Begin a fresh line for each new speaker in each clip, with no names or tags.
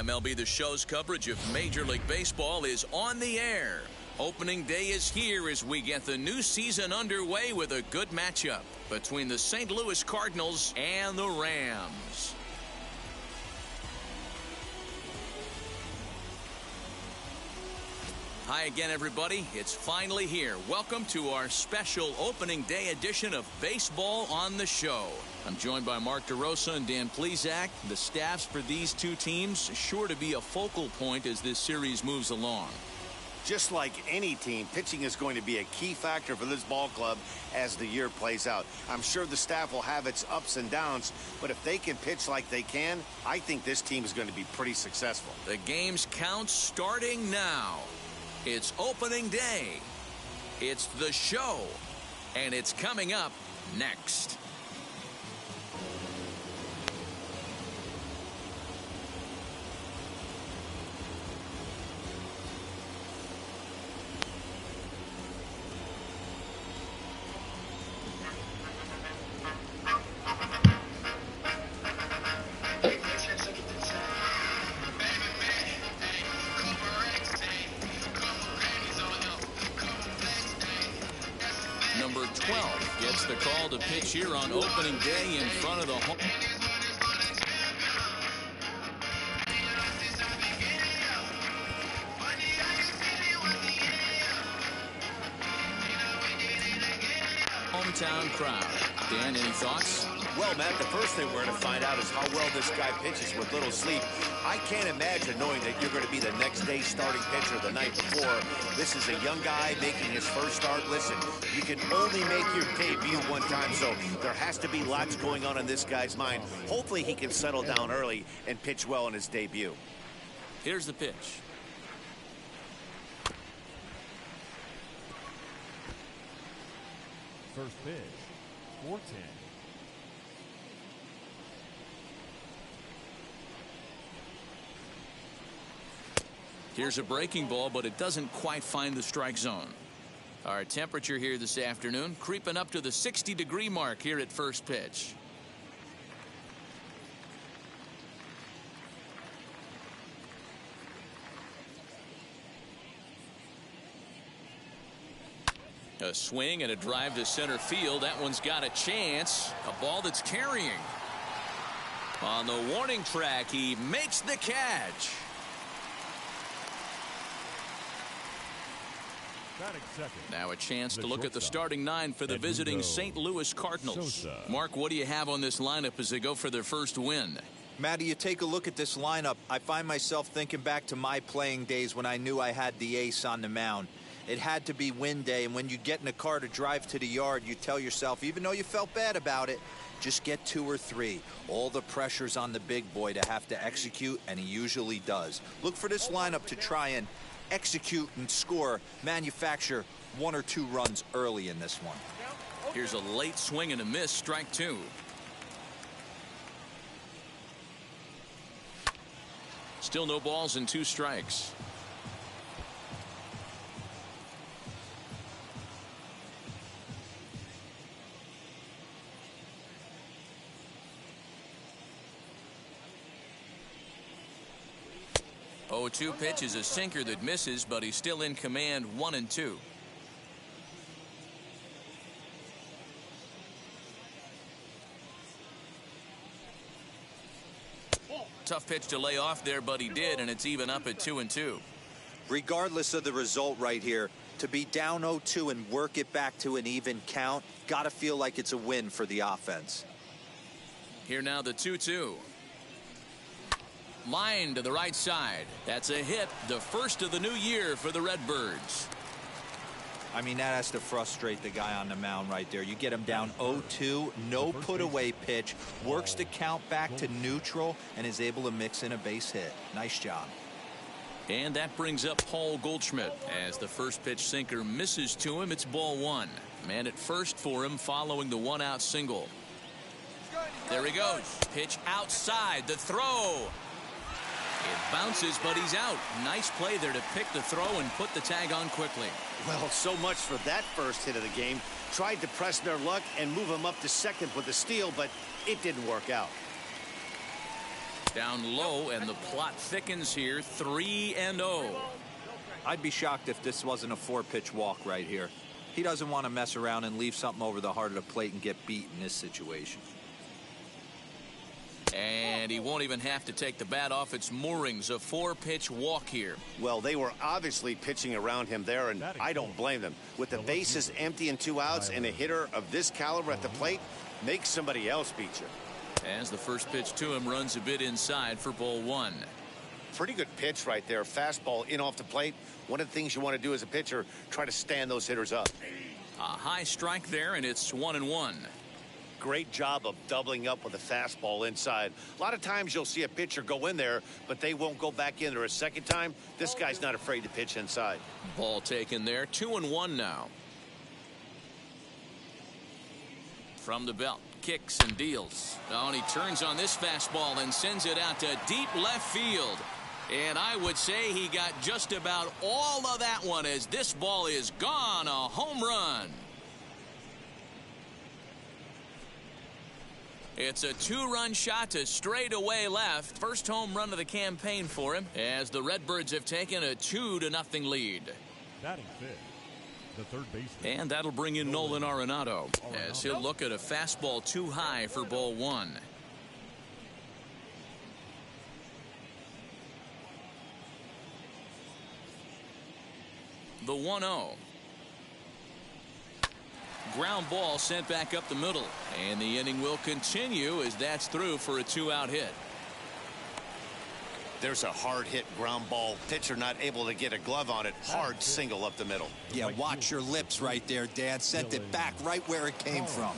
MLB The Show's coverage of Major League Baseball is on the air. Opening day is here as we get the new season underway with a good matchup between the St. Louis Cardinals and the Rams. Hi again, everybody. It's finally here. Welcome to our special opening day edition of Baseball on the Show. I'm joined by Mark DeRosa and Dan Plesac. The staffs for these two teams sure to be a focal point as this series moves along.
Just like any team, pitching is going to be a key factor for this ball club as the year plays out. I'm sure the staff will have its ups and downs, but if they can pitch like they can, I think this team is going to be pretty successful.
The game's count starting now. It's opening day. It's the show. And it's coming up next. Number 12 gets the call to pitch here on opening day in front of the home. Hometown crowd. Dan, any thoughts?
Well, Matt, the first thing we're going to find out is how well this guy pitches with little sleep. I can't imagine knowing that you're going to be the next day's starting pitcher the night before. This is a young guy making his first start. Listen, you can only make your debut one time, so there has to be lots going on in this guy's mind. Hopefully he can settle down early and pitch well in his debut.
Here's the pitch.
First pitch, 4-10.
Here's a breaking ball, but it doesn't quite find the strike zone. Our temperature here this afternoon creeping up to the 60-degree mark here at first pitch. A swing and a drive to center field. That one's got a chance. A ball that's carrying. On the warning track, he makes the catch. Now a chance to look at the starting nine for the visiting St. Louis Cardinals. Mark, what do you have on this lineup as they go for their first win?
Matty, you take a look at this lineup. I find myself thinking back to my playing days when I knew I had the ace on the mound. It had to be win day, and when you get in a car to drive to the yard, you tell yourself, even though you felt bad about it, just get 2 or 3. All the pressure's on the big boy to have to execute, and he usually does. Look for this lineup to try and execute and score, manufacture 1 or 2 runs early in this one.
Here's a late swing and a miss, strike 2. Still no balls and 2 strikes. Oh, 2 pitch is a sinker that misses, but he's still in command, 1-2. Tough pitch to lay off there, but he did, and it's even up at 2-2.
Regardless of the result right here, to be down 0-2 and work it back to an even count, gotta feel like it's a win for the offense.
Here now the 2-2. Line to the right side. That's a hit, the first of the new year for the Redbirds.
I mean, that has to frustrate the guy on the mound right there. You get him down 0-2, no put away pitch, works the count back to neutral, and is able to mix in a base hit. Nice job.
And that brings up Paul Goldschmidt as the first pitch sinker misses to him. It's ball 1. Man at first for him following the 1-out single. There he goes. Pitch outside. The throw. It bounces, but he's out. Nice play there to pick the throw and put the tag on quickly.
Well, so much for that first hit of the game. Tried to press their luck and move him up to second with the steal, but it didn't work out.
Down low, and the plot thickens here, 3-0.
I'd be shocked if this wasn't a 4-pitch walk right here. He doesn't want to mess around and leave something over the heart of the plate and get beat in this situation.
And he won't even have to take the bat off its moorings. A 4-pitch walk here.
Well, they were obviously pitching around him there, and I don't blame them. With the bases empty and 2 outs and a hitter of this caliber at the plate, make somebody else beat you.
As the first pitch to him runs a bit inside for ball 1.
Pretty good pitch right there. Fastball in off the plate. One of the things you want to do as a pitcher, try to stand those hitters up.
A high strike there, and it's 1-1.
Great job of doubling up with a fastball inside. A lot of times you'll see a pitcher go in there, but they won't go back in there a second time. This guy's not afraid to pitch inside.
Ball taken there, 2-1 now. From the belt, kicks and deals. Oh, and he turns on this fastball and sends it out to deep left field. And I would say he got just about all of that one, as this ball is gone. A home run. It's a 2-run shot to straightaway left. First home run of the campaign for him, as the Redbirds have taken a 2-0 lead.
Batting fifth, the third baseman.
And that'll bring in Nolan Arenado, as he'll look at a fastball too high for ball 1. The 1-0. Ground ball sent back up the middle, and the inning will continue as that's through for a 2-out hit.
There's a hard hit ground ball. Pitcher not able to get a glove on it. Hard single up the middle.
Yeah, watch your lips right there, Dad. Sent it back right where it came from.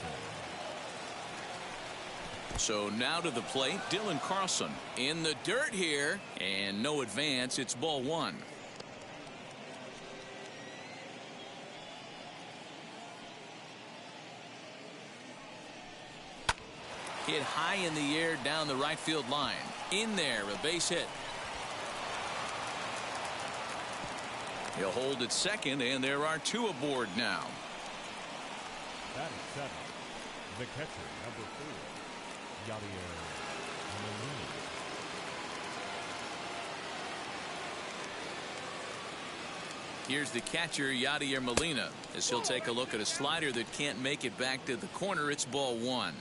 So now to the plate, Dylan Carlson in the dirt here, and no advance. It's ball 1. Hit high in the air down the right field line. In there, a base hit. He'll hold at second, and there are 2 aboard now.
Batting seventh, the catcher, number 4, Yadier Molina.
Here's the catcher, Yadier Molina, as he'll take a look at a slider that can't make it back to the corner. It's ball 1.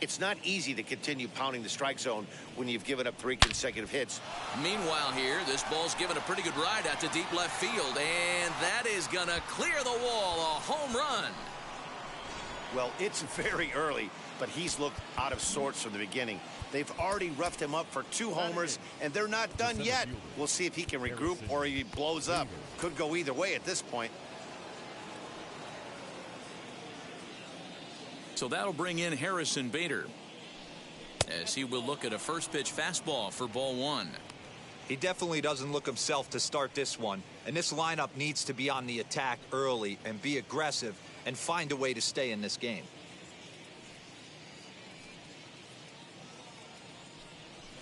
It's not easy to continue pounding the strike zone when you've given up 3 consecutive hits.
Meanwhile here, this ball's given a pretty good ride out to deep left field, and that is going to clear the wall. A home run.
Well, it's very early, but he's looked out of sorts from the beginning. They've already roughed him up for 2 homers, and they're not done yet. We'll see if he can regroup or he blows up. Could go either way at this point.
So that'll bring in Harrison Bader, as he will look at a first pitch fastball for ball 1.
He definitely doesn't look himself to start this one, and this lineup needs to be on the attack early and be aggressive and find a way to stay in this game.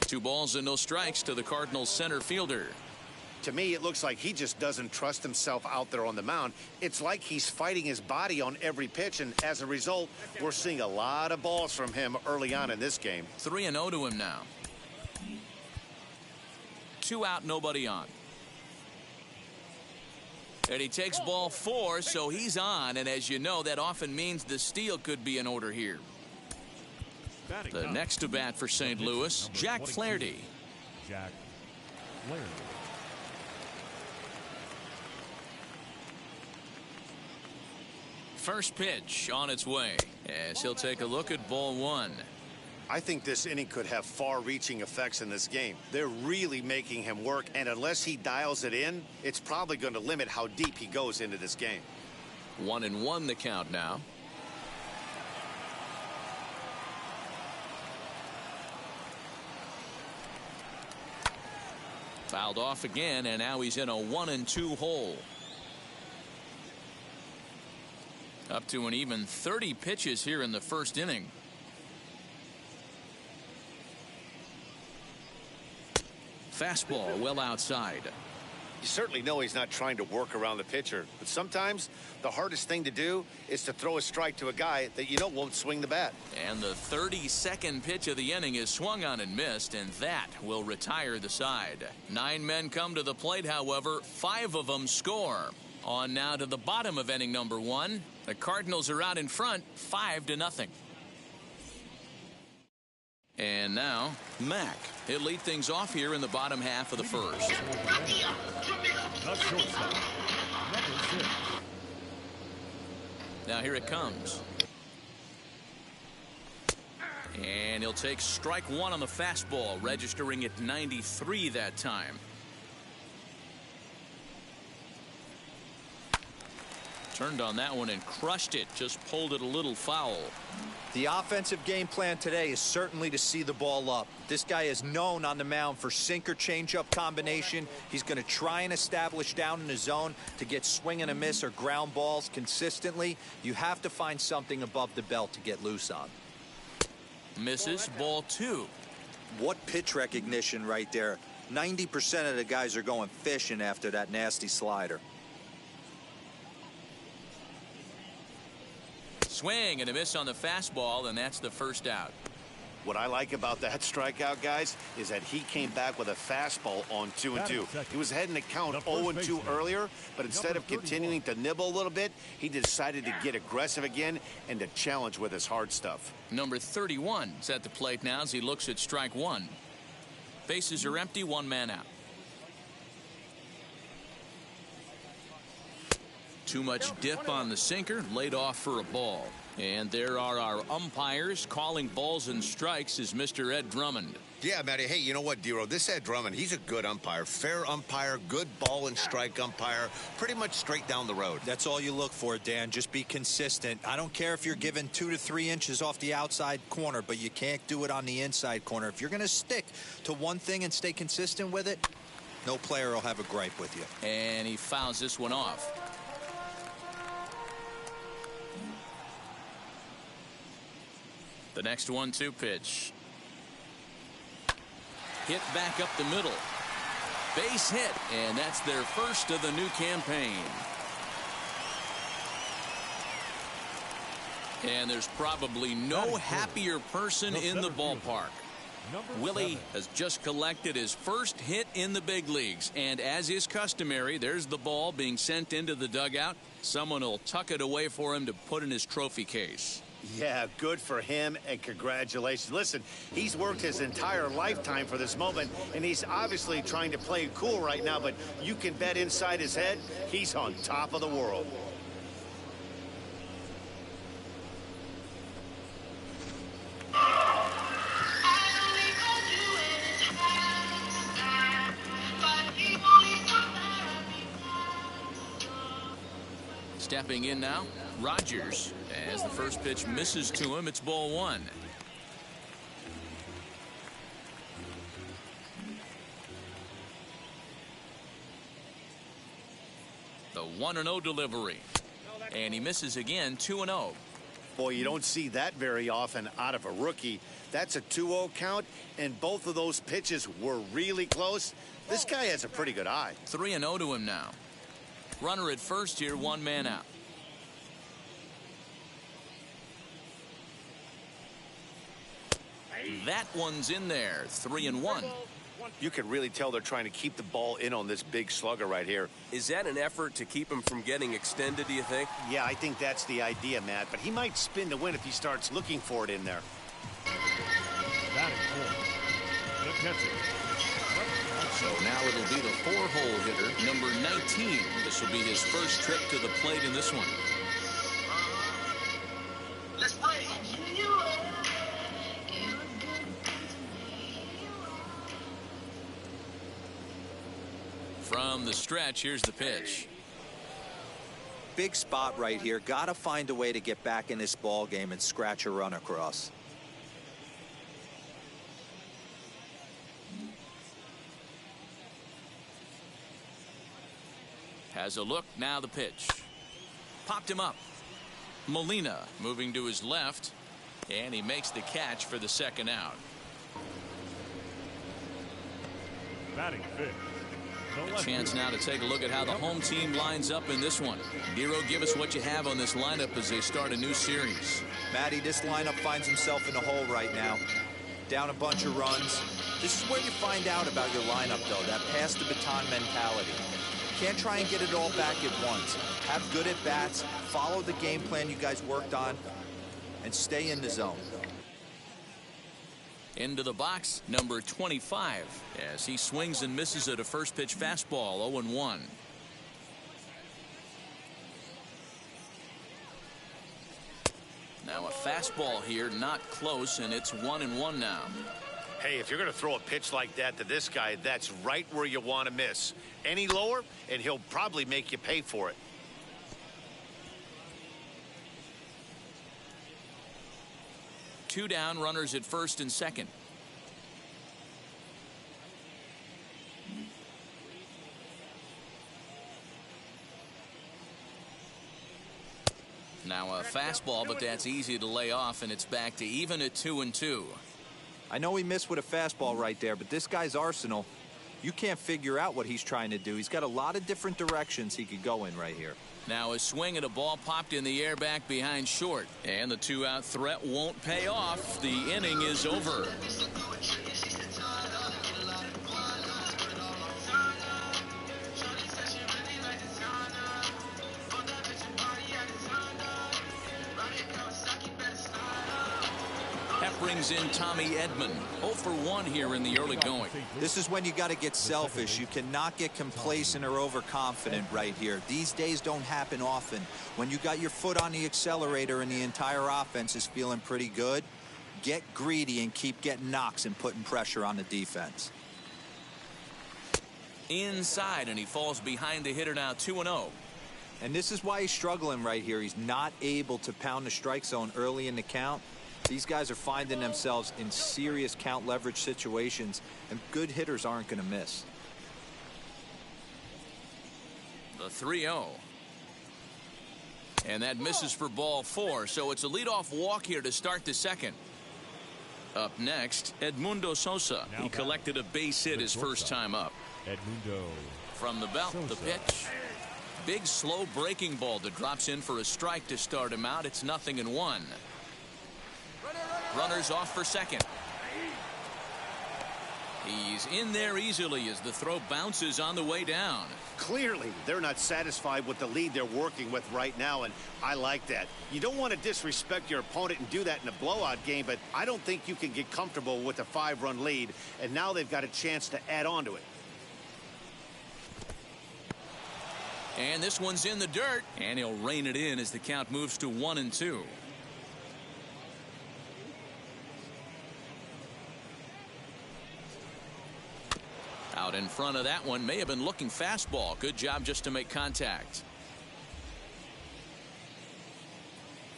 2 balls and no strikes to the Cardinals center fielder.
To me, it looks like he just doesn't trust himself out there on the mound. It's like he's fighting his body on every pitch, and as a result, we're seeing a lot of balls from him early on in this game.
3-0 to him now. 2 out, nobody on. And he takes ball 4, so he's on, and as you know, that often means the steal could be in order here. The next to bat for St. Louis, Jack Flaherty.
Jack Flaherty.
First pitch on its way, as he'll take a look at ball 1.
I think this inning could have far-reaching effects in this game. They're really making him work, and unless he dials it in, it's probably going to limit how deep he goes into this game.
1-1 the count now. Fouled off again, and now he's in a 1-2 hole. Up to an even 30 pitches here in the first inning. Fastball well outside.
You certainly know he's not trying to work around the pitcher, but sometimes the hardest thing to do is to throw a strike to a guy that you know won't swing the bat.
And the 32nd pitch of the inning is swung on and missed, and that will retire the side. 9 men come to the plate, however, 5 of them score. On now to the bottom of inning number 1. The Cardinals are out in front, 5-0. And now, Mack. He'll lead things off here in the bottom half of the first.
The shortstop, number 6.
Now here it comes. And he'll take strike 1 on the fastball, registering at 93 that time. Turned on that one and crushed it. Just pulled it a little foul.
The offensive game plan today is certainly to see the ball up. This guy is known on the mound for sinker changeup combination. He's going to try and establish down in the zone to get swing and a miss or ground balls consistently. You have to find something above the belt to get loose on.
Misses, ball 2.
What pitch recognition right there. 90% of the guys are going fishing after that nasty slider.
Swing and a miss on the fastball, and that's the first out.
What I like about that strikeout, guys, is that he came back with a fastball on 2-2. He was heading to count 0-2 earlier, but instead of continuing to nibble a little bit, he decided to get aggressive again and to challenge with his hard stuff.
Number 31 is at the plate now as he looks at strike 1. Bases are empty, 1 man out. Too much dip on the sinker, laid off for a ball. And there are our umpires calling balls and strikes is Mr. Ed Drummond.
Yeah, Matty. Hey, you know what, Dero? This Ed Drummond, he's a good umpire. Fair umpire, good ball and strike umpire. Pretty much straight down the road.
That's all you look for, Dan. Just be consistent. I don't care if you're given 2 to 3 inches off the outside corner, but you can't do it on the inside corner. If you're going to stick to one thing and stay consistent with it, no player will have a gripe with you.
And he fouls this one off. The next 1-2 pitch. Hit back up the middle. Base hit, and that's their first of the new campaign. And there's probably no happier person in the ballpark. Willie has just collected his first hit in the big leagues, and as is customary, there's the ball being sent into the dugout. Someone will tuck it away for him to put in his trophy case.
Yeah, good for him, and congratulations. Listen, he's worked his entire lifetime for this moment, and he's obviously trying to play it cool right now, but you can bet inside his head, he's on top of the world.
Stepping in now, Rogers. As the first pitch misses to him, it's ball 1. The 1-0 delivery. And he misses again, 2-0.
Boy, you don't see that very often out of a rookie. That's a 2-0 count, and both of those pitches were really close. This guy has a pretty good eye.
3-0 to him now. Runner at first here, 1 man out. That one's in there, 3-1.
You can really tell they're trying to keep the ball in on this big slugger right here.
Is that an effort to keep him from getting extended, do you think?
Yeah, I think that's the idea, Matt, but he might spin to win if he starts looking for it in there.
Batting fourth, the catcher.
So now it'll be the 4-hole hitter, number 19. This will be his first trip to the plate in this one.
Let's play.
From the stretch, here's the pitch.
Big spot right here. Got to find a way to get back in this ball game and scratch a run across.
Has a look, now the pitch. Popped him up. Molina moving to his left, and he makes the catch for the second out.
Batting fifth,
A chance now to take a look at how the home team lines up in this one. Hero, give us what you have on this lineup as they start a new series.
Matty, this lineup finds himself in a hole right now. Down a bunch of runs. This is where you find out about your lineup, though, that pass the baton mentality. Can't try and get it all back at once. Have good at-bats, follow the game plan you guys worked on, and stay in the zone.
Into the box, number 25, as he swings and misses at a first pitch fastball, 0-1. Now a fastball here, not close, and it's 1-1 now.
Hey, if you're going to throw a pitch like that to this guy, that's right where you want to miss. Any lower, and he'll probably make you pay for it.
Two down, runners at first and second. Now a fastball, but that's easy to lay off, and it's back to even at 2-2.
I know he missed with a fastball right there, but this guy's arsenal, you can't figure out what he's trying to do. He's got a lot of different directions he could go in right here.
Now a swing and a ball popped in the air back behind short, and the two-out threat won't pay off. The inning is over. That brings in Tommy Edman. 0 for 1 here in the early going.
This is when you got to get selfish. You cannot get complacent or overconfident right here. These days don't happen often. When you got your foot on the accelerator and the entire offense is feeling pretty good, get greedy and keep getting knocks and putting pressure on the defense.
Inside, and he falls behind the hitter now, 2-0.
And this is why he's struggling right here. He's not able to pound the strike zone early in the count. These guys are finding themselves in serious count leverage situations, and good hitters aren't going to miss.
The 3-0. And that misses for ball 4, so it's a leadoff walk here to start the second. Up next, Edmundo Sosa. He collected a base hit his first time up.
Edmundo.
From the belt, the pitch. Big, slow breaking ball that drops in for a strike to start him out. It's 0-1. Runners off for second. He's in there easily as the throw bounces on the way down.
Clearly, they're not satisfied with the lead they're working with right now, and I like that. You don't want to disrespect your opponent and do that in a blowout game, but I don't think you can get comfortable with a 5-run lead, and now they've got a chance to add on to it.
And this one's in the dirt, and he'll rein it in as the count moves to 1-2. Out in front of that one, may have been looking fastball. Good job just to make contact.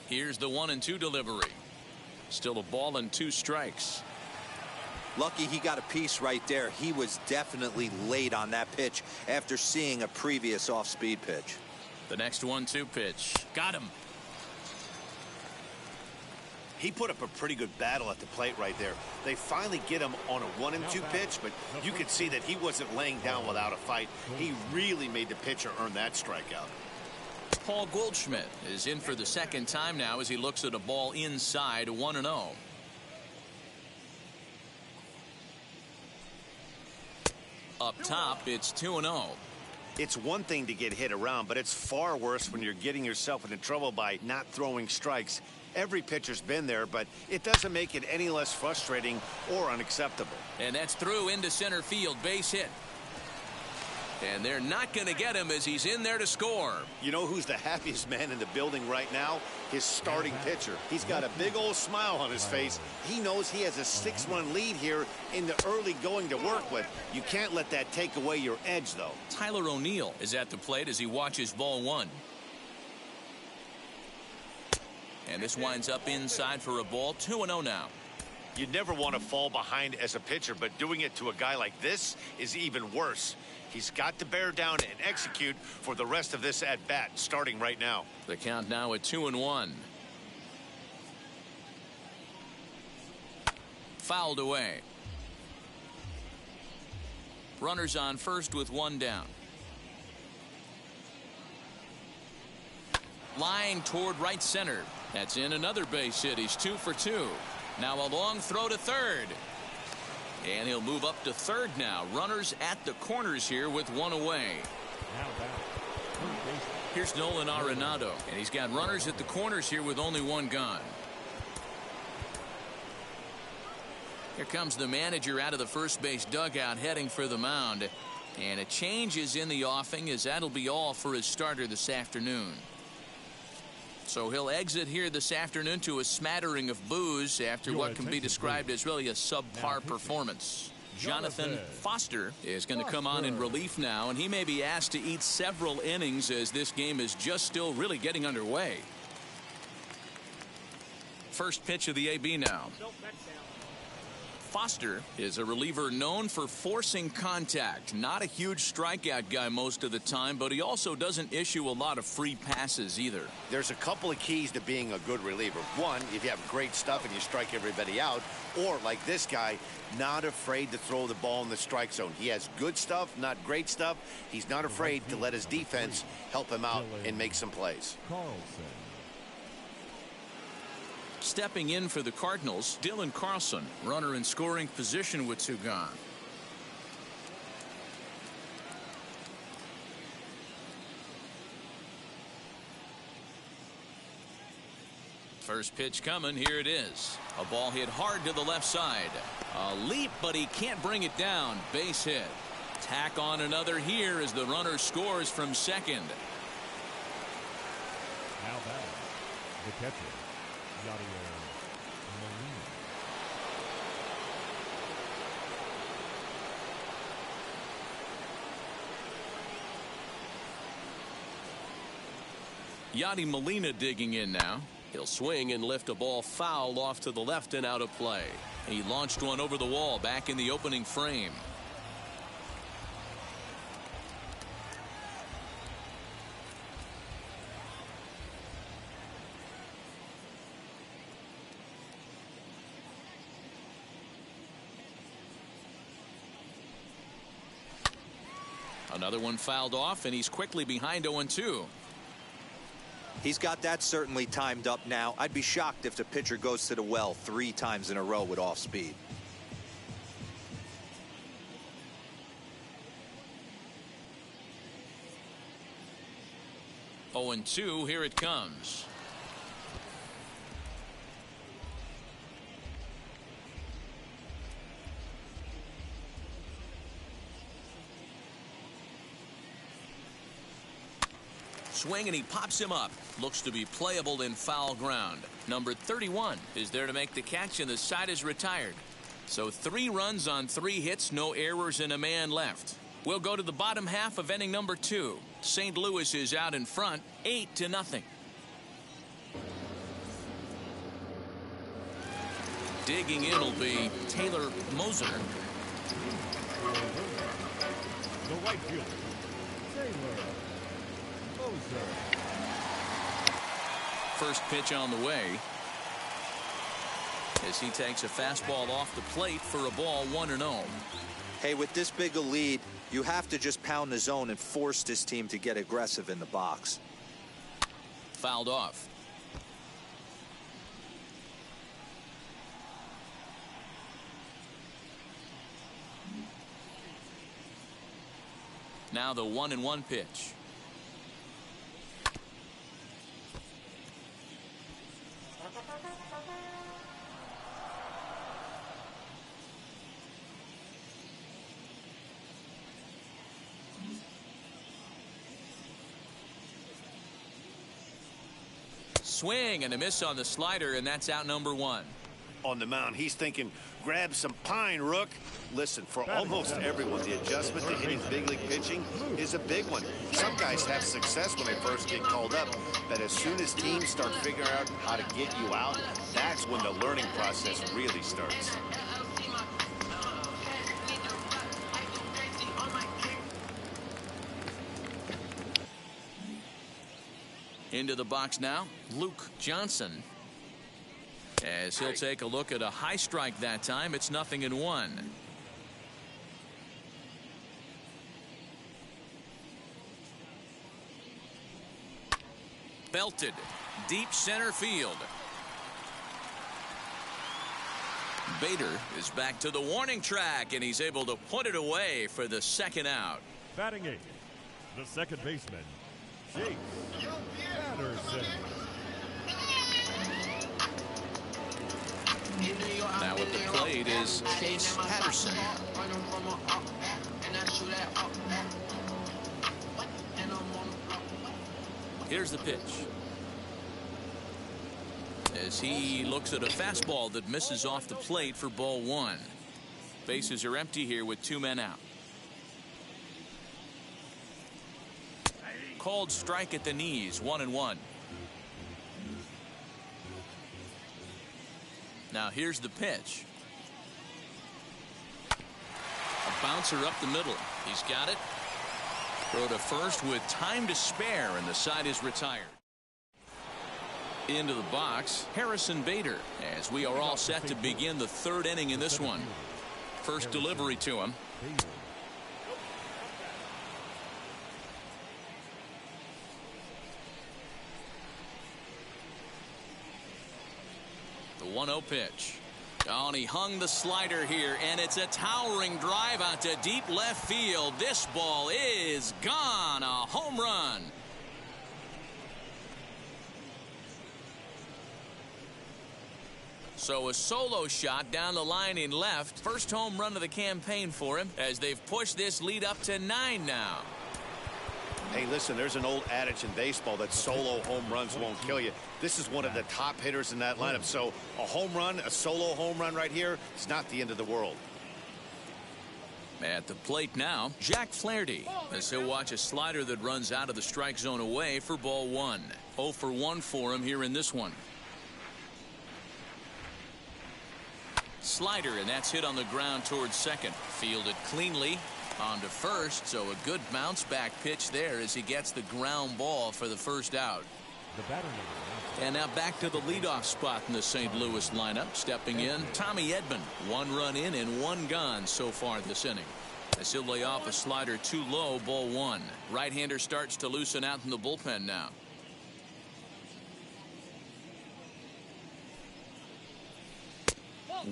Here's the 1-2 delivery. Still a ball and 2 strikes.
Lucky he got a piece right there. He was definitely late on that pitch after seeing a previous off-speed pitch.
The next 1-2 pitch. Got him.
He put up a pretty good battle at the plate right there. They finally get him on a 1-2 pitch, but you could see that he wasn't laying down without a fight. He really made the pitcher earn that strikeout.
Paul Goldschmidt is in for the second time now as he looks at a ball inside, 1-0. Up top, it's 2-0.
It's one thing to get hit around, but it's far worse when you're getting yourself into trouble by not throwing strikes. Every pitcher's been there, but it doesn't make it any less frustrating or unacceptable.
And that's through into center field, base hit. And they're not going to get him as he's in there to score.
You know who's the happiest man in the building right now? His starting pitcher. He's got a big old smile on his face. He knows he has a 6-run lead here in the early going to work with. You can't let that take away your edge, though.
Tyler O'Neill is at the plate as he watches ball 1. And this winds up inside for a ball, 2-0 now.
You never want to fall behind as a pitcher, but doing it to a guy like this is even worse. He's got to bear down and execute for the rest of this at-bat, starting right now.
The count now at 2-1. Fouled away. Runners on first with one down. Line toward right center. That's in another base hit. He's 2 for 2. Now a long throw to third. And he'll move up to third now. Runners at the corners here with one away. Here's Nolan Arenado, and he's got runners at the corners here with only one gone. Here comes the manager out of the first base dugout heading for the mound. And a change is in the offing, as that'll be all for his starter this afternoon. So he'll exit here this afternoon to a smattering of boos after what can be described as really a subpar performance. Jonathan Foster is going to come on in relief now, and he may be asked to eat several innings as this game is just still really getting underway. First pitch of the AB now. Foster is a reliever known for forcing contact. Not a huge strikeout guy most of the time, but he also doesn't issue a lot of free passes either.
There's a couple of keys to being a good reliever. One, if you have great stuff and you strike everybody out, or like this guy, not afraid to throw the ball in the strike zone. He has good stuff, not great stuff. He's not afraid to let his defense help him out and make some plays.
Stepping in for the Cardinals, Dylan Carlson, runner in scoring position with two gone. First pitch coming. Here it is. A ball hit hard to the left side. A leap, but he can't bring it down. Base hit. Tack on another here as the runner scores from second.
Now back, the catcher, Yadier
Yadi Molina digging in now. He'll swing and lift a ball foul off to the left and out of play. He launched one over the wall back in the opening frame. Another one fouled off, and he's quickly behind 0-2.
He's got that certainly timed up now. I'd be shocked if the pitcher goes to the well 3 times in a row with off speed.
Oh, 0-2, here it comes. Swing, and he pops him up. Looks to be playable in foul ground. Number 31 is there to make the catch, and the side is retired. So 3 runs on 3 hits, no errors, and a man left. We'll go to the bottom half of inning number 2. St. Louis is out in front, 8-0. Digging in will be Taylor Moser.
the right fielder, Taylor Moser.
First pitch on the way as he takes a fastball off the plate for a ball 1-0.
Hey, with this big a lead, you have to just pound the zone and force this team to get aggressive in the box.
Fouled off. Now the 1-1 pitch. Swing and a miss on the slider, and that's out number 1.
On the mound, he's thinking, grab some pine, Rook. Listen, for almost everyone, the adjustment to hitting big league pitching is a big one. Some guys have success when they first get called up, but as soon as teams start figuring out how to get you out, that's when the learning process really starts.
Into the box now, Luke Johnson. As he'll take a look at a high strike that time, it's 0-1. belted. Deep center field. Bader is back to the warning track, and he's able to put it away for the second out.
Batting eighth, the second baseman, Chase Patterson.
Now at the plate is Chase Patterson. Here's the pitch. As he looks at a fastball that misses off the plate for ball one. Bases are empty here with 2 men out. Called strike at the knees, 1-1. Now here's the pitch. A bouncer up the middle. He's got it. Throw to first with time to spare, and the side is retired. Into the box, Harrison Bader, as we are all set to begin the third inning in this one. First delivery to him. The 1-0 pitch. Oh, and he hung the slider here, and it's a towering drive out to deep left field. This ball is gone. A home run. So a solo shot down the line in left. First home run of the campaign for him as they've pushed this lead up to 9 now.
Hey, listen, there's an old adage in baseball that solo home runs won't kill you. This is one of the top hitters in that lineup. So a home run, a solo home run right here, it's not the end of the world.
At the plate now, Jack Flaherty, as he'll watch a slider that runs out of the strike zone away for ball one. 0 for 1 for him here in this one. Slider, and that's hit on the ground towards second. Fielded cleanly on to first, so a good bounce back pitch there as he gets the ground ball for the first out. And now back to the leadoff spot in the St. Louis lineup. Stepping in, Tommy Edman. 1 run in and 1 gone so far this inning. As he'll lay off a slider too low, ball 1. Right-hander starts to loosen out in the bullpen now.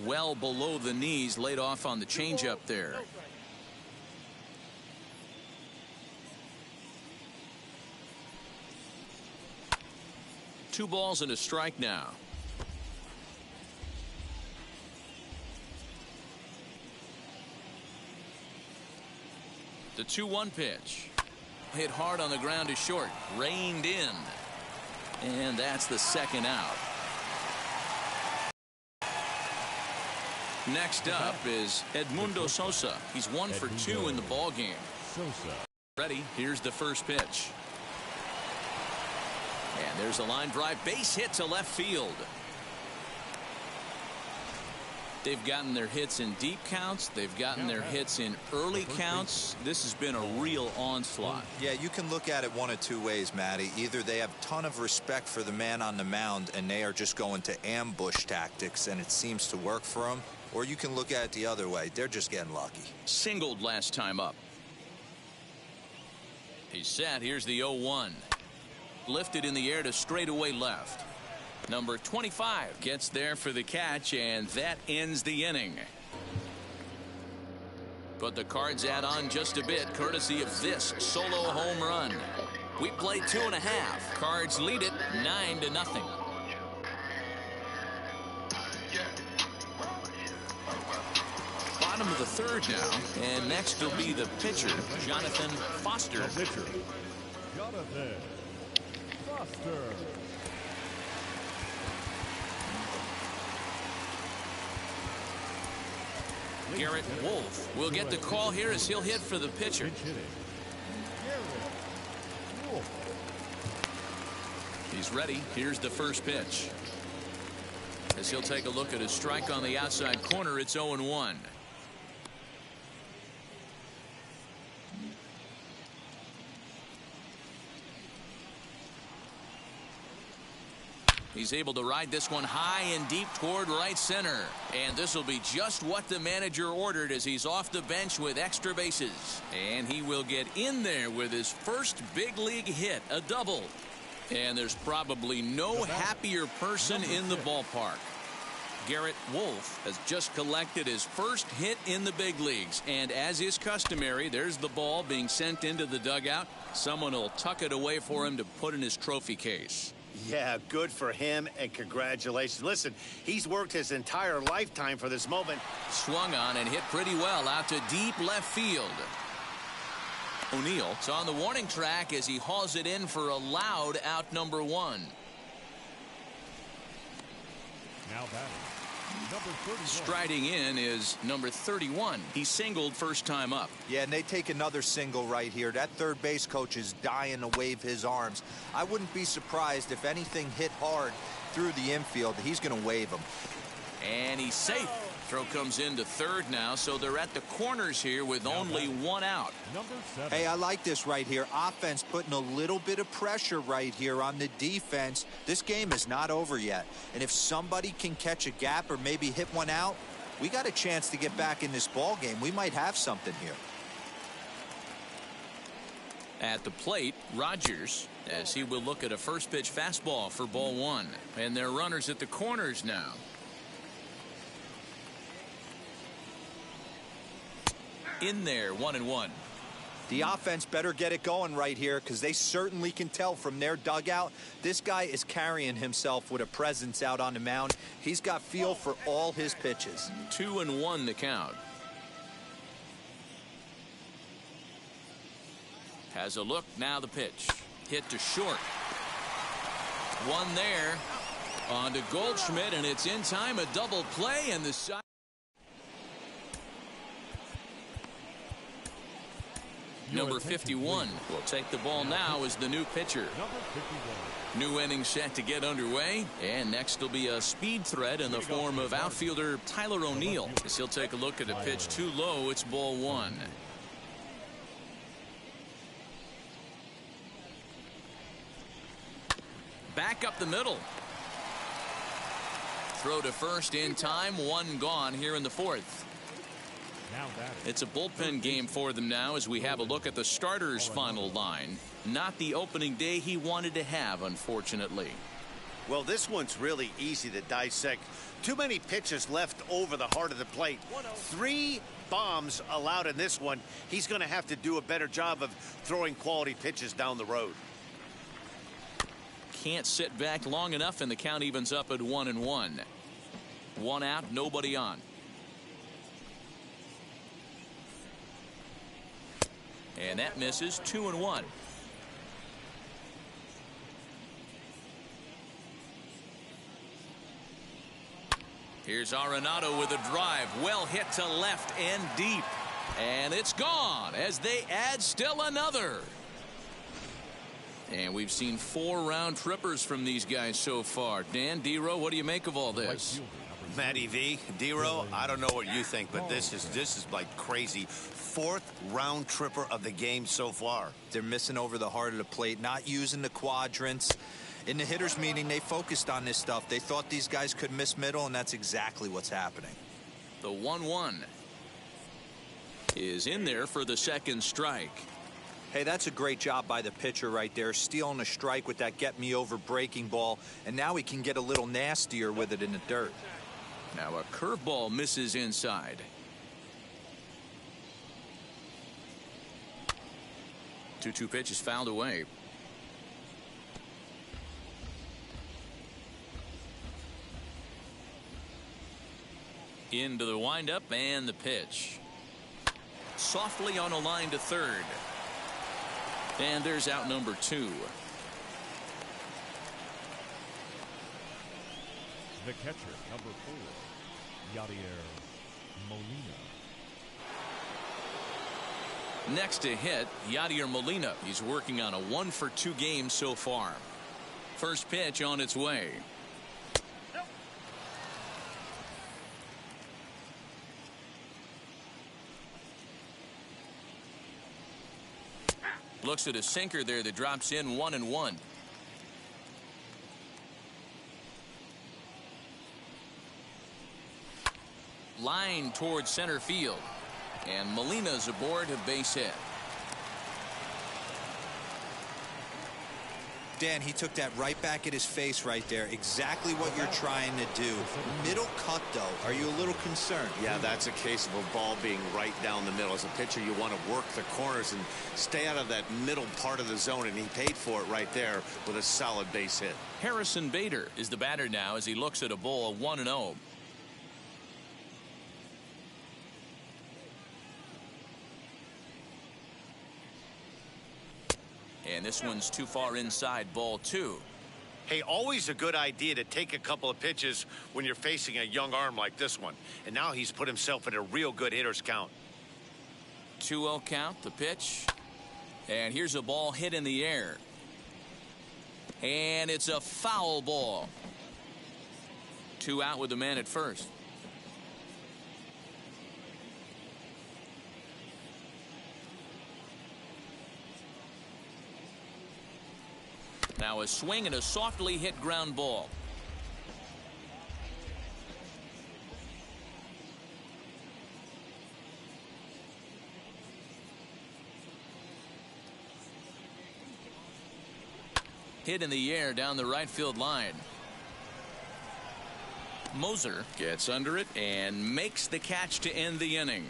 Well below the knees, laid off on the changeup there. Two balls and a strike now. The 2-1 pitch. Hit hard on the ground to short. Reined in. And that's the second out. Next up is Edmundo Sosa. He's 1 for 2 in the ball game. Ready. Here's the first pitch. And there's a line drive, base hit to left field. They've gotten their hits in deep counts. They've gotten their hits in early counts. This has been a real onslaught.
Yeah, you can look at it one of two ways, Matty. Either they have a ton of respect for the man on the mound and they are just going to ambush tactics and it seems to work for them. Or you can look at it the other way. They're just getting lucky.
Singled last time up. He's set. Here's the 0-1. Lifted in the air to straightaway left. Number 25 gets there for the catch, and that ends the inning. But the Cards add on just a bit, courtesy of this solo home run. We play 2.5. Cards lead it 9-0. Bottom of the third now, and next will be the pitcher, Jonathan Foster.
The pitcher, Jonathan Foster.
Garrett Wolf will get the call here as he'll hit for the pitcher. He's ready. Here's the first pitch. As he'll take a look at his strike on the outside corner, it's 0-1. He's able to ride this one high and deep toward right center. And this will be just what the manager ordered as he's off the bench with extra bases. And he will get in there with his first big league hit, a double. And there's probably no happier person in the ballpark. Garrett Wolf has just collected his first hit in the big leagues. And as is customary, there's the ball being sent into the dugout. Someone will tuck it away for him to put in his trophy case.
Yeah, good for him, and congratulations. Listen, he's worked his entire lifetime for this moment.
Swung on and hit pretty well out to deep left field. O'Neill is on the warning track as he hauls it in for a loud out number 1.
Now batting, number 31.
Striding in is number 31. He singled first time up.
Yeah, and they take another single right here. That third base coach is dying to wave his arms. I wouldn't be surprised if anything hit hard through the infield. He's going to wave them.
And he's safe. Throw comes into third now, so they're at the corners here with only 1 out.
Number 7.
Hey, I like this right here. Offense putting a little bit of pressure right here on the defense. This game is not over yet. And if somebody can catch a gap or maybe hit one out, we got a chance to get back in this ball game. We might have something here.
At the plate, Rogers, as he will look at a first pitch fastball for ball 1. And their runners at the corners now. In there, 1-1.
The offense better get it going right here because they certainly can tell from their dugout. This guy is carrying himself with a presence out on the mound. He's got feel for all his pitches.
2-1 the count. Has a look, now the pitch. Hit to short. One there. On to Goldschmidt, and it's in time, a double play, and the side. Number 51 will take the ball now as the new pitcher.
Number 51.
New inning set to get underway, and next will be a speed threat in the form of outfielder Tyler O'Neill. As he'll take a look at a pitch too low. It's ball 1. Back up the middle. Throw to first in time. 1 gone here in the 4th.
Now batting.
It's a bullpen game for them now as we have a look at the starters' final line. Not the opening day he wanted to have, unfortunately.
Well, this one's really easy to dissect. Too many pitches left over the heart of the plate. 3 bombs allowed in this one. He's going to have to do a better job of throwing quality pitches down the road.
Can't sit back long enough, and the count evens up at 1-1. 1 out, nobody on. And that misses. 2-1. Here's Arenado with a drive. Well hit to left and deep. And it's gone as they add still another. And we've seen 4 round trippers from these guys so far. Dan, D-Row, what do you make of all this?
Matty V, D-Row, I don't know what you think, but this is like crazy. 4th round tripper of the game so far.
They're missing over the heart of the plate, not using the quadrants. In the hitters meeting, they focused on this stuff. They thought these guys could miss middle, and that's exactly what's happening.
The 1-1 is in there for the second strike.
Hey, that's a great job by the pitcher right there, stealing a strike with that get-me-over breaking ball, and now he can get a little nastier with it in the dirt.
Now a curveball misses inside. Two pitches fouled away. Into the windup and the pitch. Softly on a line to third. And there's out number 2.
The catcher, number 4, Yadier Molina.
Next to hit, Yadier Molina. He's working on a 1-for-2 game so far. First pitch on its way. Looks at a sinker there that drops in 1-1. Line towards center field. And Molina's aboard a base hit.
Dan, he took that right back at his face right there. Exactly what you're trying to do. Middle cut, though. Are you a little concerned?
Yeah, that's a case of a ball being right down the middle. As a pitcher, you want to work the corners and stay out of that middle part of the zone, and he paid for it right there with a solid base hit.
Harrison Bader is the batter now as he looks at a ball 1-0. And this one's too far inside, ball 2.
Hey, always a good idea to take a couple of pitches when you're facing a young arm like this one. And now he's put himself in a real good hitter's count.
2-0 count, the pitch. And here's a ball hit in the air. And it's a foul ball. 2 out with the man at first. Now a swing and a softly hit ground ball. Hit in the air down the right field line. Moser gets under it and makes the catch to end the inning.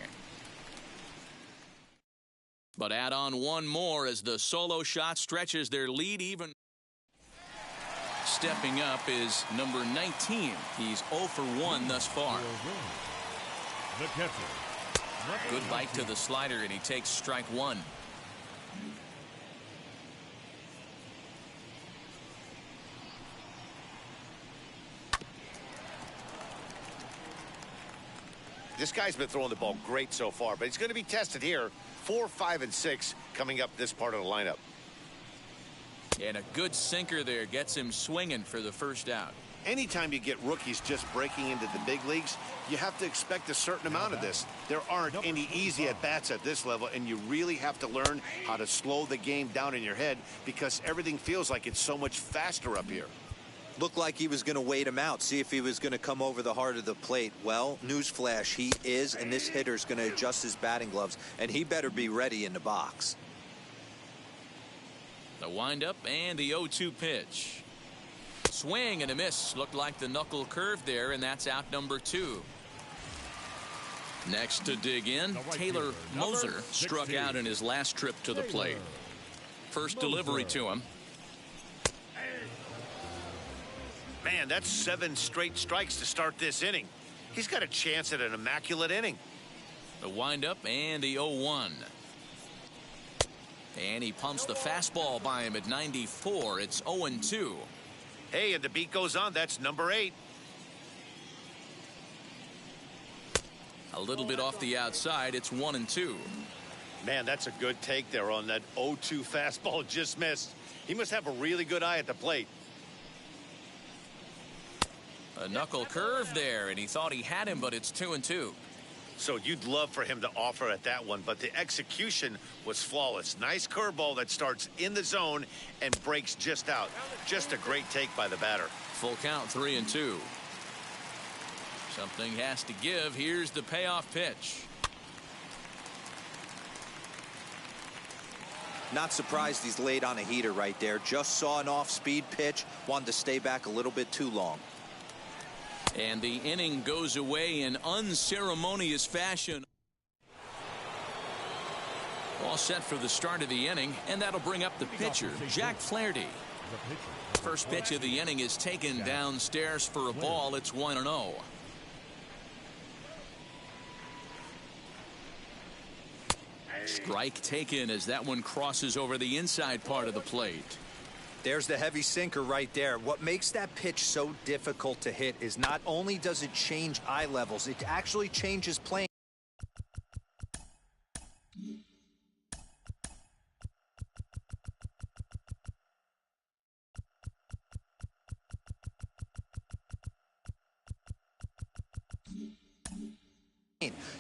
But add on one more as the solo shot stretches their lead even. Stepping up is number 19. He's 0 for 1 thus far.
The catcher.
Good bite to the slider, and he takes strike 1.
This guy's been throwing the ball great so far, but he's going to be tested here. 4, 5, and 6 coming up this part of the lineup.
And a good sinker there gets him swinging for the first out.
Anytime you get rookies just breaking into the big leagues, you have to expect a certain amount of this. There aren't any easy at-bats at this level, and you really have to learn how to slow the game down in your head because everything feels like it's so much faster up here.
Looked like he was going to wait him out, see if he was going to come over the heart of the plate. Well, newsflash, he is, and this hitter's going to adjust his batting gloves, and he better be ready in the box.
The windup and the 0-2 pitch. Swing and a miss. Looked like the knuckle curve there, and that's out number 2. Next to dig in, Taylor Moser struck out in his last trip to the plate. First delivery to him.
Man, that's 7 straight strikes to start this inning. He's got a chance at an immaculate inning.
The windup and the 0-1. And he pumps the fastball by him at 94. It's 0-2.
Hey, and the beat goes on. That's number 8.
A little bit off the outside. It's 1-2.
Man, that's a good take there on that 0-2 fastball. Just missed. He must have a really good eye at the plate.
A knuckle curve there, and he thought he had him, but it's 2-2.
So you'd love for him to offer at that one, but the execution was flawless. Nice curveball that starts in the zone and breaks just out. Just a great take by the batter.
Full count, 3-2. Something has to give. Here's the payoff pitch.
Not surprised he's laid on a heater right there. Just saw an off-speed pitch. Wanted to stay back a little bit too long.
And the inning goes away in unceremonious fashion. All set for the start of the inning, and that'll bring up the pitcher, Jack Flaherty. First pitch of the inning is taken downstairs for a ball. It's 1-0. Strike taken as that one crosses over the inside part of the plate.
There's the heavy sinker right there. What makes that pitch so difficult to hit is not only does it change eye levels, it actually changes playing.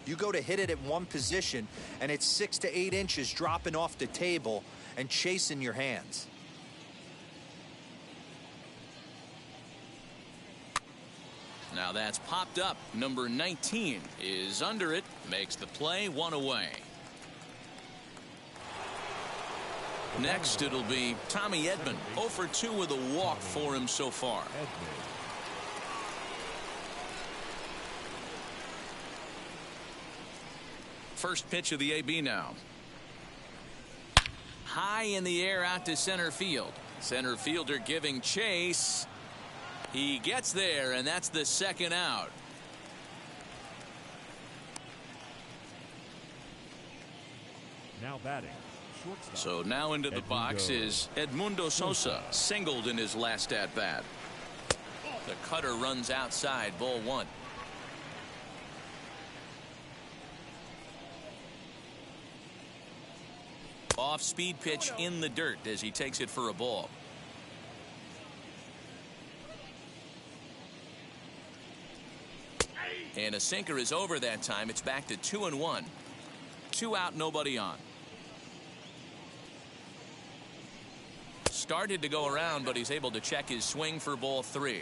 You go to hit it at one position, and it's 6 to 8 inches dropping off the table and chasing your hands.
Now that's popped up. Number 19 is under it, makes the play, 1 away. Next, it'll be Tommy Edman. 0 for 2 with a walk for him so far. First pitch of the AB now. High in the air out to center field. Center fielder giving chase. He gets there, and that's the second out.
Now batting. Shortstop.
So now into the box is Edmundo Sosa, singled in his last at bat. The cutter runs outside, ball 1. Off speed pitch in the dirt as he takes it for a ball. And a sinker is over that time. It's back to 2-1. 2 out, nobody on. Started to go around, but he's able to check his swing for ball 3.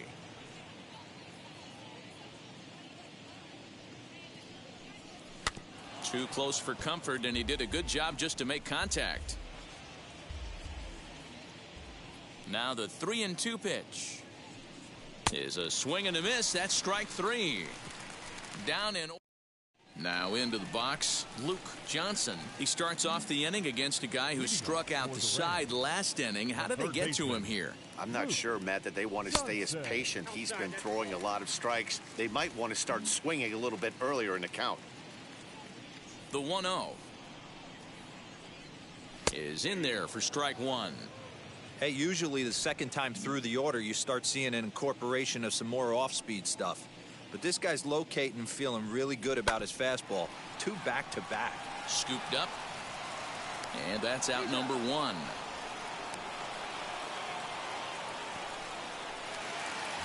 Too close for comfort, and he did a good job just to make contact. Now the 3-2 pitch is a swing and a miss. That's strike 3. Down in. Now into the box, Luke Johnson. He starts off the inning against a guy who struck out the side last inning. How did they get to him here?
I'm not sure, Matt, that they want to stay as patient. He's been throwing a lot of strikes. They might want to start swinging a little bit earlier in the count.
The 1-0 is in there for strike 1.
Hey, usually the second time through the order, you start seeing an incorporation of some more off-speed stuff. But this guy's locating and feeling really good about his fastball. 2 back-to-back.
Scooped up. And that's out number 1.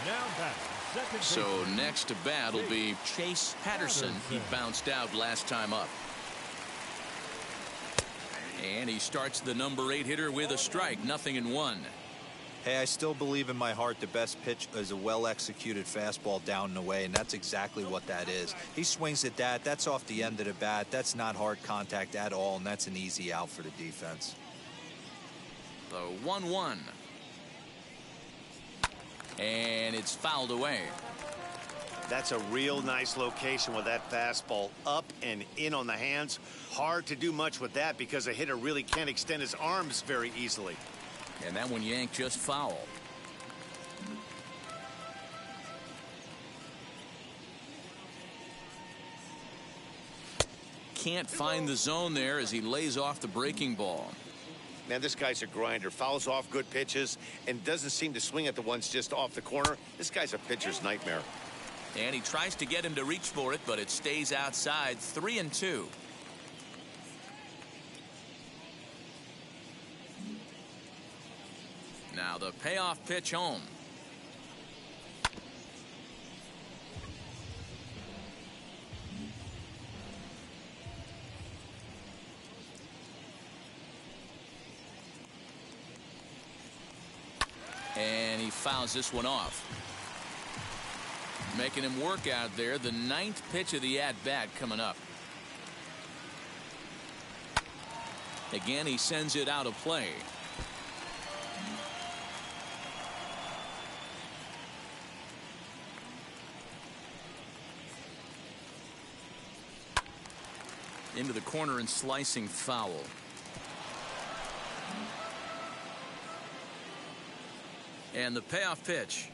Now batting. Second
So
baseman.
next to bat will be Chase Patterson. He bounced out last time up. And he starts the number 8 hitter with a strike. 0-1.
Hey, I still believe in my heart the best pitch is a well-executed fastball down and away, and that's exactly what that is. He swings at that. That's off the end of the bat. That's not hard contact at all, and that's an easy out for the defense.
The 1-1. And it's fouled away.
That's a real nice location with that fastball up and in on the hands. Hard to do much with that because a hitter really can't extend his arms very easily.
And that one yanked just foul. Can't find the zone there as he lays off the breaking ball.
Man, this guy's a grinder. Fouls off good pitches and doesn't seem to swing at the ones just off the corner. This guy's a pitcher's nightmare.
And he tries to get him to reach for it, but it stays outside. 3-2. Now the payoff pitch home. And he fouls this one off. Making him work out there. The 9th pitch of the at-bat coming up. Again, he sends it out of play. Into the corner and slicing foul. And the payoff pitch.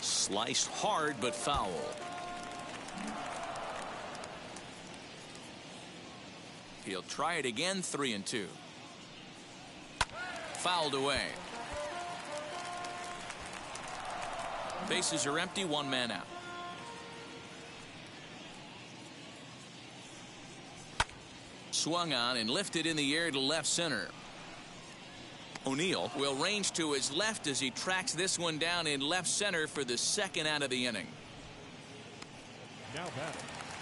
Sliced hard, but foul. He'll try it again. 3-2. Fouled away. Bases are empty. 1 man out. Swung on and lifted in the air to left center. O'Neill will range to his left as he tracks this one down in left center for the second out of the inning.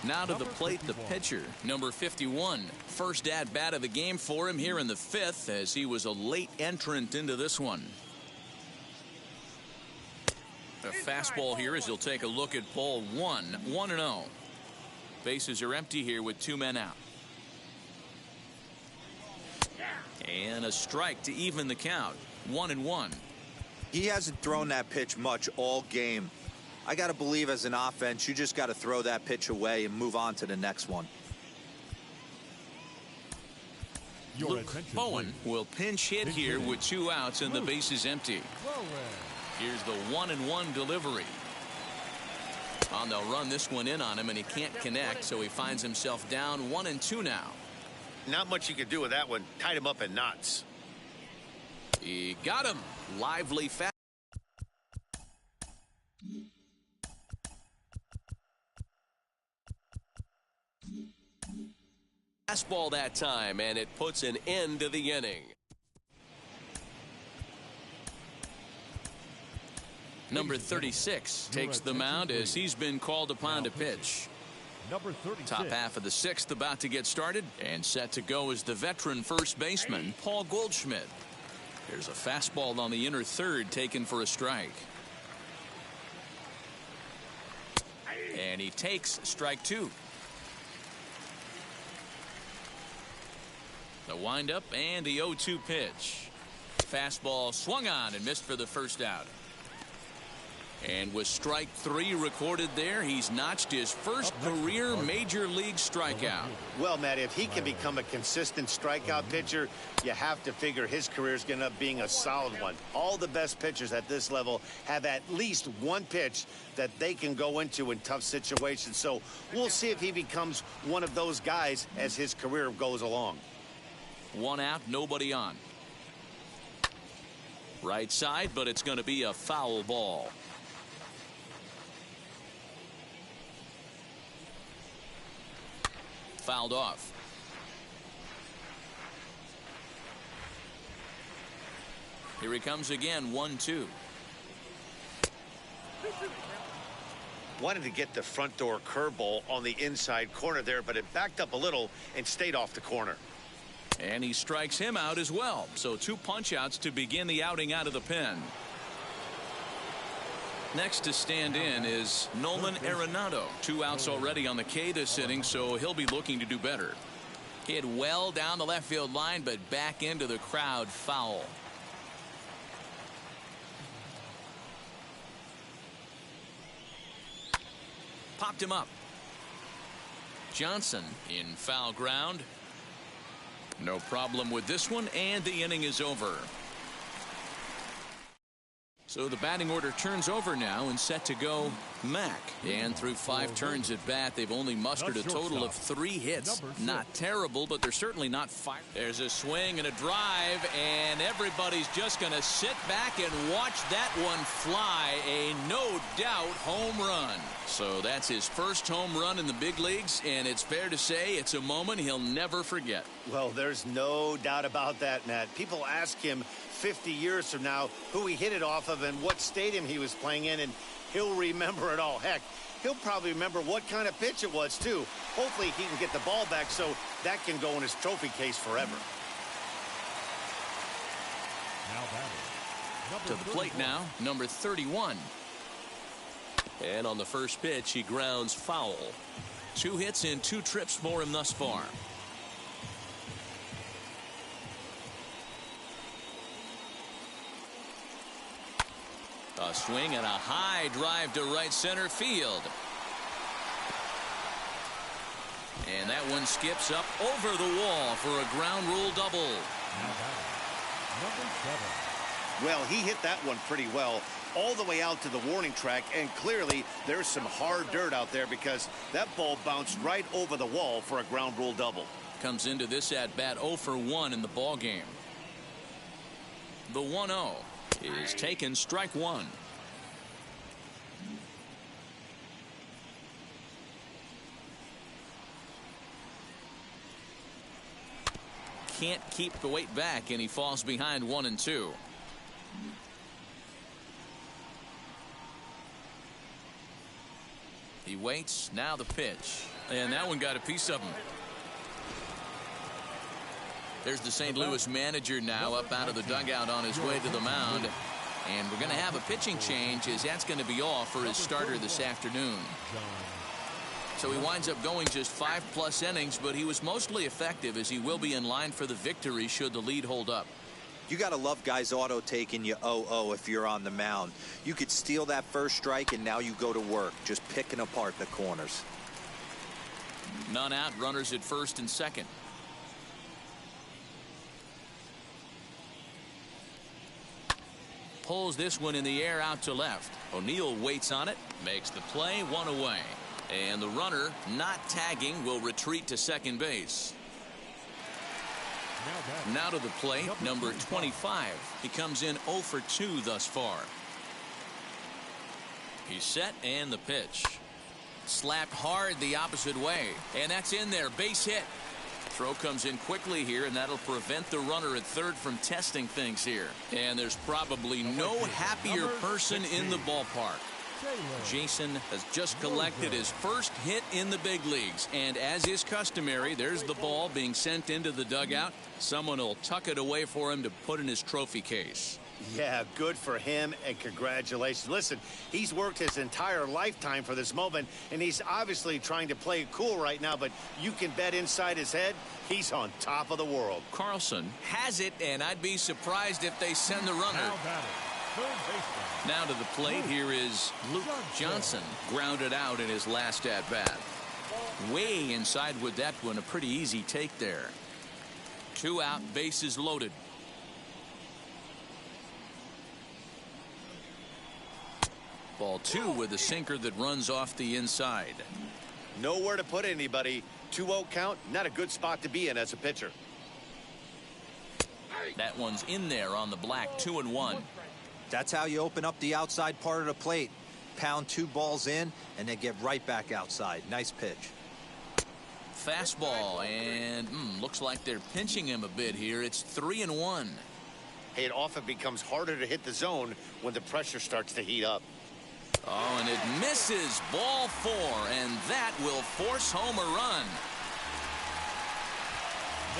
Now to the plate, the pitcher, number 51. First at bat of the game for him here in the 5th, as he was a late entrant into this one. A fastball here as he'll take a look at ball 1. 1-0. Bases are empty here with 2 men out. And a strike to even the count. 1-1.
He hasn't thrown that pitch much all game. I got to believe as an offense, you just got to throw that pitch away and move on to the next one.
Luke Bowen will pinch hit here with 2 outs and the base is empty. Here's the 1-1 delivery. And they'll run this one in on him, and he can't connect, so he finds himself down 1-2 now.
Not much you could do with that one. Tied him up in knots.
He got him. Lively fast. Fastball that time, and it puts an end to the inning. Number 36 takes the mound as he's been called upon to pitch.
Number 36.
Top half of the 6th about to get started, and set to go is the veteran first baseman, Paul Goldschmidt. There's a fastball on the inner third taken for a strike. And he takes strike 2. The windup and the 0-2 pitch. Fastball swung on and missed for the first out. And with strike 3 recorded there, he's notched his first career major league strikeout.
Well, Matt, if he can become a consistent strikeout pitcher, you have to figure his career is going to end up being a solid one. All the best pitchers at this level have at least one pitch that they can go into in tough situations. So we'll see if he becomes one of those guys as his career goes along.
1 out, nobody on. Right side, but it's going to be a foul ball. Fouled off. Here he comes again, 1-2.
Wanted to get the front door curveball on the inside corner there, but it backed up a little and stayed off the corner.
And he strikes him out as well. So 2 punch outs to begin the outing out of the pen. Next to stand in is Nolan Arenado. 2 outs already on the K this inning, so he'll be looking to do better. Hit well down the left field line, but back into the crowd, foul. Popped him up. Johnson in foul ground. No problem with this one, and the inning is over. So the batting order turns over now, and set to go Mack. And through 5 turns at bat, they've only mustered a total of 3 hits. Not terrible, but they're certainly not fire. There's a swing and a drive, and everybody's just going to sit back and watch that one fly. A no doubt home run. So that's his first home run in the big leagues, and it's fair to say it's a moment he'll never forget.
Well, there's no doubt about that, Matt. People ask him 50 years from now who he hit it off of and what stadium he was playing in, and he'll remember it all. Heck, he'll probably remember what kind of pitch it was, too. Hopefully he can get the ball back so that can go in his trophy case forever.
To the plate now, number 31. And on the first pitch, he grounds foul. 2 hits and 2 trips for him thus far. A swing and a high drive to right center field. And that one skips up over the wall for a ground rule double.
Number 7.
Well, he hit that one pretty well all the way out to the warning track, and clearly there's some hard dirt out there because that ball bounced right over the wall for a ground rule double.
Comes into this at bat 0 for 1 in the ball game. The 1-0 is taken, strike 1. Can't keep the weight back, and he falls behind 1-2. He waits, now the pitch, and that one got a piece of him. There's the St. Louis manager now up out of the dugout on his way to the mound. And we're going to have a pitching change, as that's going to be all for his starter this afternoon. So he winds up going just 5+ innings, but he was mostly effective as he will be in line for the victory should the lead hold up.
You got to love guys auto taking you 0-0 if you're on the mound. You could steal that first strike and now you go to work just picking apart the corners.
None out, runners at first and second. Pulls this one in the air out to left. O'Neill waits on it, makes the play, one away. And the runner, not tagging, will retreat to second base. Now to the plate, number 25. He comes in 0 for 2 thus far. He's set and the pitch. Slapped hard the opposite way. And that's in there. Base hit. Throw comes in quickly here, and that'll prevent the runner at third from testing things here. And there's probably no happier person in the ballpark. Jason has just collected his first hit in the big leagues, and as is customary, there's the ball being sent into the dugout. Someone will tuck it away for him to put in his trophy case.
Yeah, good for him, and congratulations. Listen, he's worked his entire lifetime for this moment, and he's obviously trying to play it cool right now, but you can bet inside his head, he's on top of the world.
Carlson has it, and I'd be surprised if they send the runner. Now to the plate, here is Luke Johnson, grounded out in his last at-bat. Way inside with that one, a pretty easy take there. 2 out, bases loaded. Ball 2 with a sinker that runs off the inside.
Nowhere to put anybody. 2-0 count, not a good spot to be in as a pitcher.
That one's in there on the black, 2-1.
That's how you open up the outside part of the plate. Pound 2 balls in and then get right back outside. Nice pitch.
Fastball, and looks like they're pinching him a bit here. It's 3-1.
Hey, it often becomes harder to hit the zone when the pressure starts to heat up.
Oh, and it misses. Ball 4, and that will force home a run.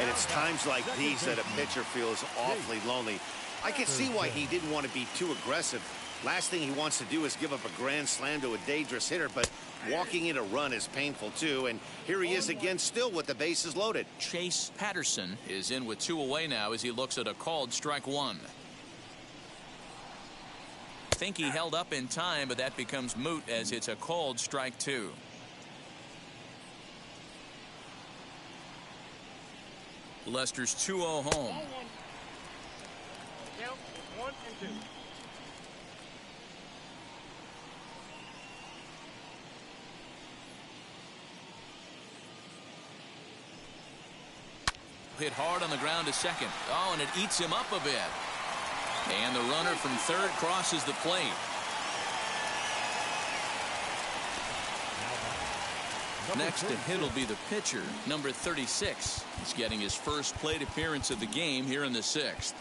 And it's times like these that a pitcher feels awfully lonely. I can see why he didn't want to be too aggressive. Last thing he wants to do is give up a grand slam to a dangerous hitter, but walking in a run is painful too. And here he is again, still with the bases loaded.
Chase Patterson is in with 2 away now as he looks at a called strike 1. Think he held up in time, but that becomes moot as it's a called strike 2. Lester's 2-0 home.
Count 1 and 2.
Hit hard on the ground to second. Oh, and it eats him up a bit. And the runner from third crosses the plate. Next to hit will be the pitcher, number 36. He's getting his first plate appearance of the game here in the 6th.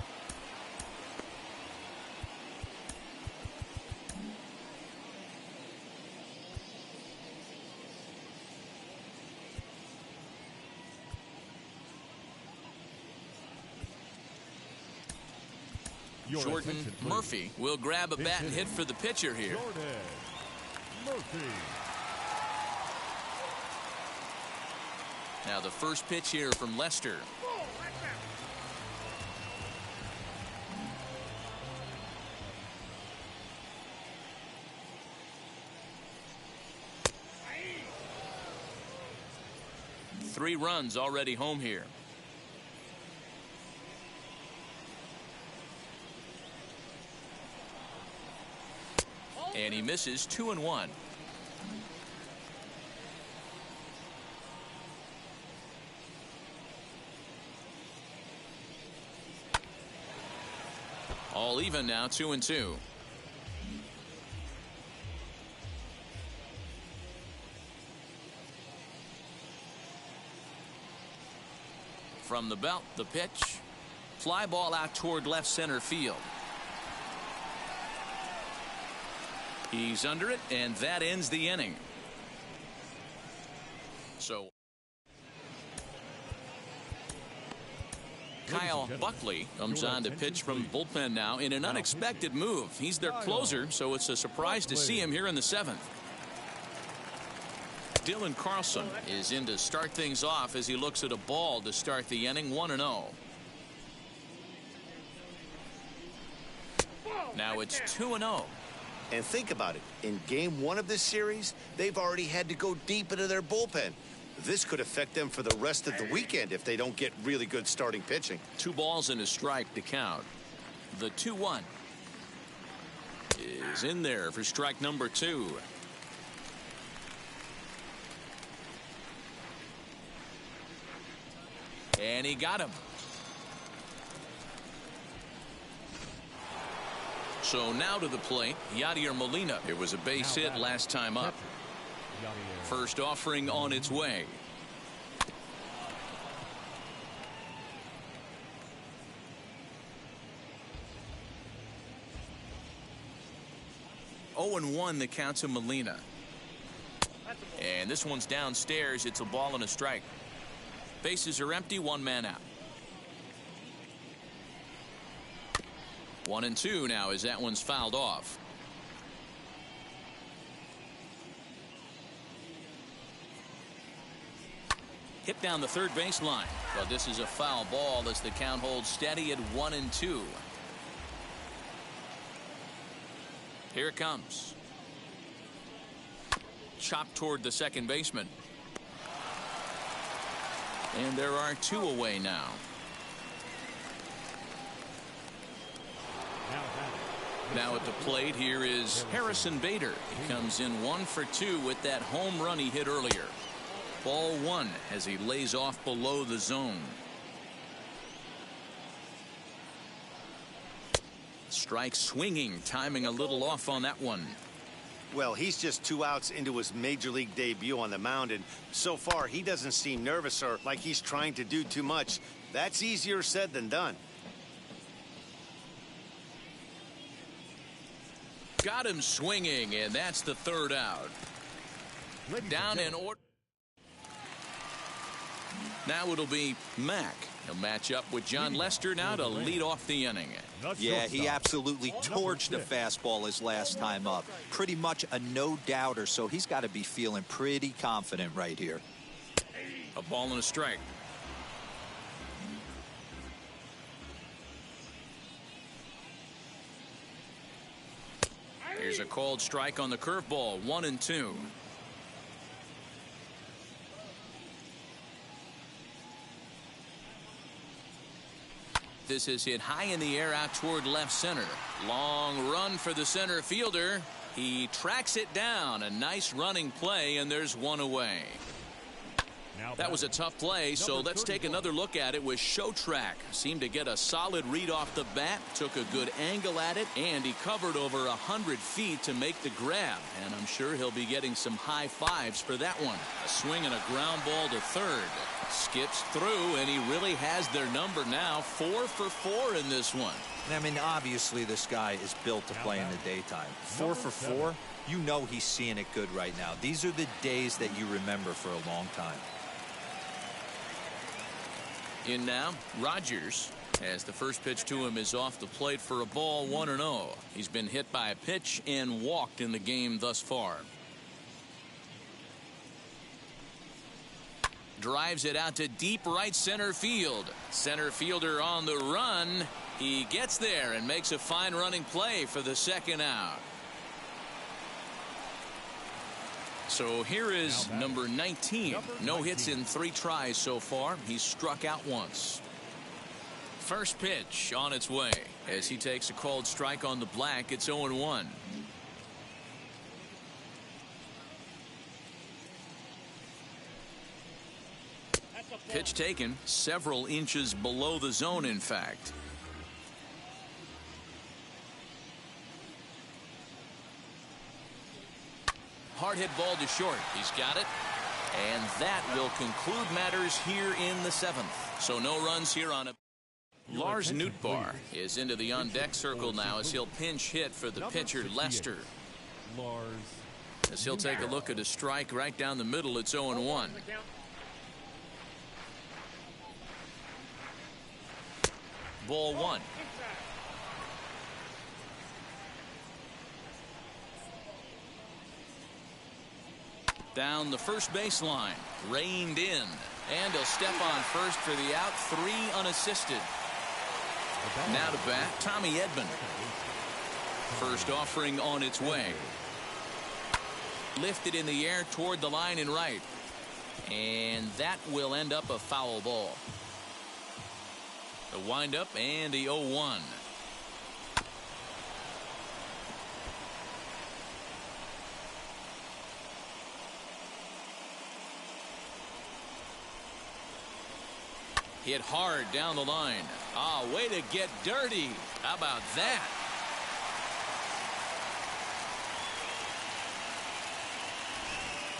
Jordan Murphy will grab a bat and hit for the pitcher here. Now the first pitch here from Lester. Three runs already home here. And he misses 2-1. All even now, 2-2. From the belt, the pitch. Fly ball out toward left center field. He's under it, and that ends the inning. So Kyle Buckley comes on to pitch from bullpen now in an unexpected move. He's their closer, so it's a surprise to see him here in the 7th. Dylan Carlson is in to start things off as he looks at a ball to start the inning. 1-0. Now it's 2-0.
And think about it. In game 1 of this series, they've already had to go deep into their bullpen. This could affect them for the rest of the weekend if they don't get really good starting pitching.
2 balls and a strike to count. The 2-1 is in there for strike number 2. And he got him. So now to the plate, Yadier Molina. It was a base hit last time up. First offering on its way. Oh, and 1 the count to Molina. And this one's downstairs. It's a ball and a strike. Bases are empty. 1 man out. 1-2 now as that one's fouled off. Hit down the third baseline, but this is a foul ball as the count holds steady at 1-2. Here it comes. Chopped toward the second baseman. And there are 2 away now. Now at the plate, here is Harrison Bader. He comes in 1 for 2 with that home run he hit earlier. Ball 1 as he lays off below the zone. Strike swinging, timing a little off on that one.
Well, he's just 2 outs into his major league debut on the mound, and so far he doesn't seem nervous or like he's trying to do too much. That's easier said than done.
Got him swinging, and that's the 3rd out. Down in order. Now it'll be Mack. He'll match up with John Lester now to lead off the inning.
Yeah, he absolutely torched the fastball his last time up. Pretty much a no-doubter, so he's got to be feeling pretty confident right here.
A ball and a strike. Here's a called strike on the curveball. 1-2. This is hit high in the air out toward left center. Long run for the center fielder. He tracks it down. A nice running play, and there's 1 away. That was a tough play, so let's take another look at it with Showtrack. Seemed to get a solid read off the bat, took a good angle at it, and he covered over 100 feet to make the grab. And I'm sure he'll be getting some high fives for that one. A swing and a ground ball to third. Skips through, and he really has their number now. 4 for 4 in this one.
I mean, obviously this guy is built to play in the daytime. 4 for 4, you know he's seeing it good right now. These are the days that you remember for a long time.
In now, Rogers, as the first pitch to him is off the plate for a ball. 1-0. He's been hit by a pitch and walked in the game thus far. Drives it out to deep right center field. Center fielder on the run. He gets there and makes a fine running play for the 2nd out. So here is number 19. No hits in 3 tries so far. He's struck out once. First pitch on its way as he takes a called strike on the black. It's 0-1. Pitch taken several inches below the zone, in fact. Hard hit ball to short. He's got it. And that will conclude matters here in the 7th. So no runs here on it. Lars Nootbaar is into the on-deck circle now as he'll pinch hit for the pitcher Lester. As he'll take a look at a strike right down the middle. It's 0-1. Ball 1. Down the first baseline, reined in, and he'll step on first for the out. 3 unassisted. Now to bat, Tommy Edman. First offering on its way. Lifted in the air toward the line and right, and that will end up a foul ball. The windup and the 0-1. Hit hard down the line. Ah, way to get dirty. How about that?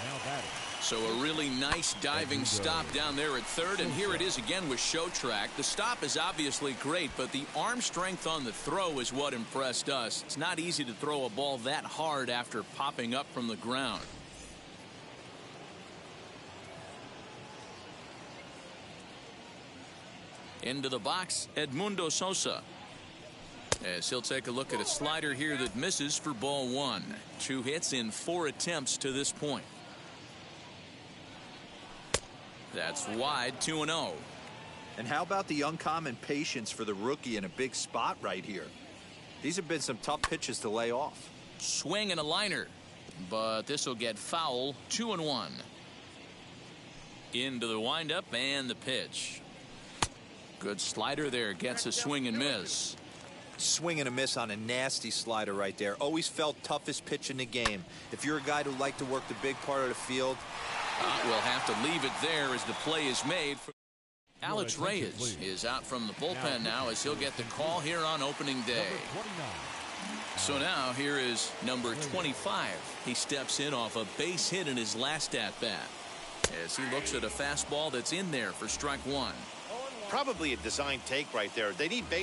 Now batting.
So a really nice diving stop down there at third, and here it is again with Show Track. The stop is obviously great, but the arm strength on the throw is what impressed us. It's not easy to throw a ball that hard after popping up from the ground. Into the box, Edmundo Sosa. As he'll take a look at a slider here that misses for ball 1. 2 hits in 4 attempts to this point. That's wide, 2-0.
And how about the uncommon patience for the rookie in a big spot right here? These have been some tough pitches to lay off.
Swing and a liner, but this will get foul. 2-1. Into the windup and the pitch. Good slider there, gets a swing and miss.
Swing and a miss on a nasty slider right there. Always felt toughest pitch in the game. If you're a guy who liked to work the big part of the field,
we'll have to leave it there as the play is made. Alex Reyes is out from the bullpen now as he'll get the call here on opening day. So now here is number 25. He steps in off a base hit in his last at-bat as he looks at a fastball that's in there for strike 1.
Probably a design take right there. They need base